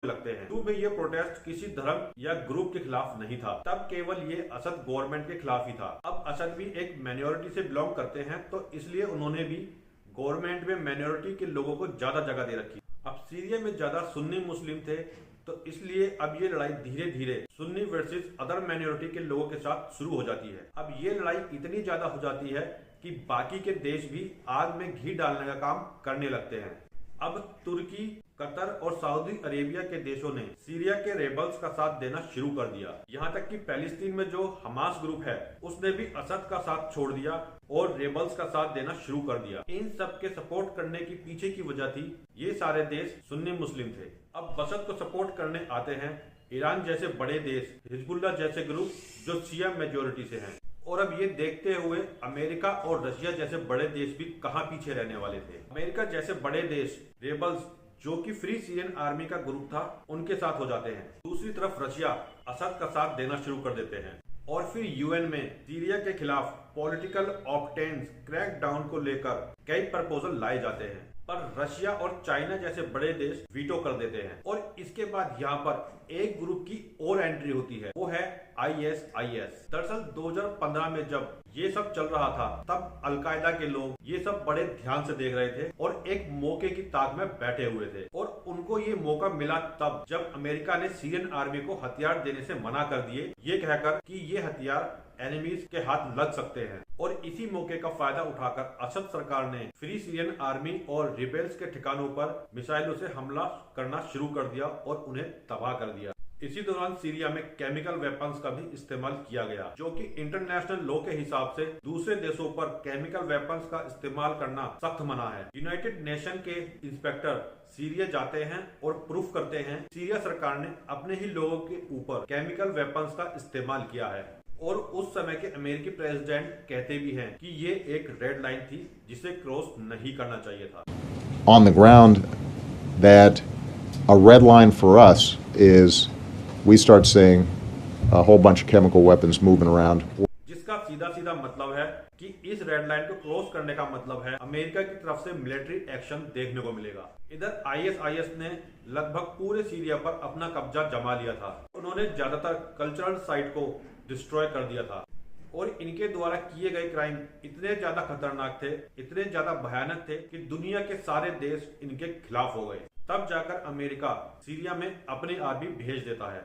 लगते हैं। शुरू में ये प्रोटेस्ट किसी धर्म या ग्रुप के खिलाफ नहीं था, तब केवल ये असद गवर्नमेंट के खिलाफ ही था। अब असद भी एक माइनॉरिटी से बिलोंग करते हैं, तो इसलिए उन्होंने भी गवर्नमेंट में माइनॉरिटी के लोगों को ज्यादा जगह दे रखी। अब सीरिया में ज्यादा सुन्नी मुस्लिम थे, तो इसलिए अब ये लड़ाई धीरे धीरे सुन्नी वर्सेस अदर माइनॉरिटी के लोगों के साथ शुरू हो जाती है। अब ये लड़ाई इतनी ज्यादा हो जाती है कि बाकी के देश भी आग में घी डालने का काम करने लगते हैं। अब तुर्की, कतर और सऊदी अरेबिया के देशों ने सीरिया के रेबल्स का साथ देना शुरू कर दिया। यहाँ तक कि पैलेस्टीन में जो हमास ग्रुप है उसने भी असद का साथ छोड़ दिया और रेबल्स का साथ देना शुरू कर दिया। इन सब के सपोर्ट करने की पीछे की वजह थी ये सारे देश सुन्नी मुस्लिम थे। अब असद को सपोर्ट करने आते हैं ईरान जैसे बड़े देश, हिजबुल्लाह जैसे ग्रुप जो शिया मेजोरिटी से हैं। और अब ये देखते हुए अमेरिका और रशिया जैसे बड़े देश भी कहां पीछे रहने वाले थे। अमेरिका जैसे बड़े देश रेबल्स जो कि फ्री सीरियन आर्मी का ग्रुप था उनके साथ हो जाते हैं। दूसरी तरफ रशिया असद का साथ देना शुरू कर देते हैं और फिर यूएन में सीरिया के खिलाफ पॉलिटिकल ऑक्टेन्स क्रैकडाउन को लेकर कई प्रपोजल लाए जाते हैं, पर रशिया और चाइना जैसे बड़े देश वीटो कर देते हैं। और इसके बाद यहाँ पर एक ग्रुप की और एंट्री होती है, वो है ISIS। दरअसल 2015 में जब ये सब चल रहा था तब अलकायदा के लोग ये सब बड़े ध्यान से देख रहे थे और एक मौके की ताक में बैठे हुए थे। और उनको ये मौका मिला तब जब अमेरिका ने सीरियन आर्मी को हथियार देने से मना कर दिए, ये कहकर कि ये हथियार एनिमीज के हाथ लग सकते हैं। और इसी मौके का फायदा उठाकर असद सरकार ने फ्री सीरियन आर्मी और रिबेल्स के ठिकानों पर मिसाइलों से हमला करना शुरू कर दिया और उन्हें तबाह कर दिया। इसी दौरान सीरिया में केमिकल वेपन्स का भी इस्तेमाल किया गया, जो कि इंटरनेशनल लॉ के हिसाब से दूसरे देशों पर केमिकल वेपन्स का इस्तेमाल करना सख्त मना है। यूनाइटेड नेशन के इंस्पेक्टर सीरिया जाते हैं और प्रूफ करते हैं सीरिया सरकार ने अपने ही लोगों के ऊपर केमिकल वेपन्स का इस्तेमाल किया है। और उस समय के अमेरिकी प्रेसिडेंट कहते भी हैं कि ये एक रेड लाइन थी जिसे क्रॉस नहीं करना चाहिए था। On the ground, that a red line for us is we start seeing a whole bunch of chemical weapons moving around. जिसका सीधा सीधा मतलब है कि इस रेड लाइन को क्रॉस करने का मतलब है अमेरिका की तरफ से मिलिट्री एक्शन देखने को मिलेगा। इधर ISIS ने लगभग पूरे सीरिया पर अपना कब्जा जमा लिया था। उन्होंने ज्यादातर कल्चरल साइट को डिस्ट्रॉय कर दिया था और इनके द्वारा किए गए क्राइम इतने ज्यादा खतरनाक थे, इतने ज्यादा भयानक थे कि दुनिया के सारे देश इनके खिलाफ हो गए। तब जाकर अमेरिका सीरिया में अपनी आर्मी भेज देता है।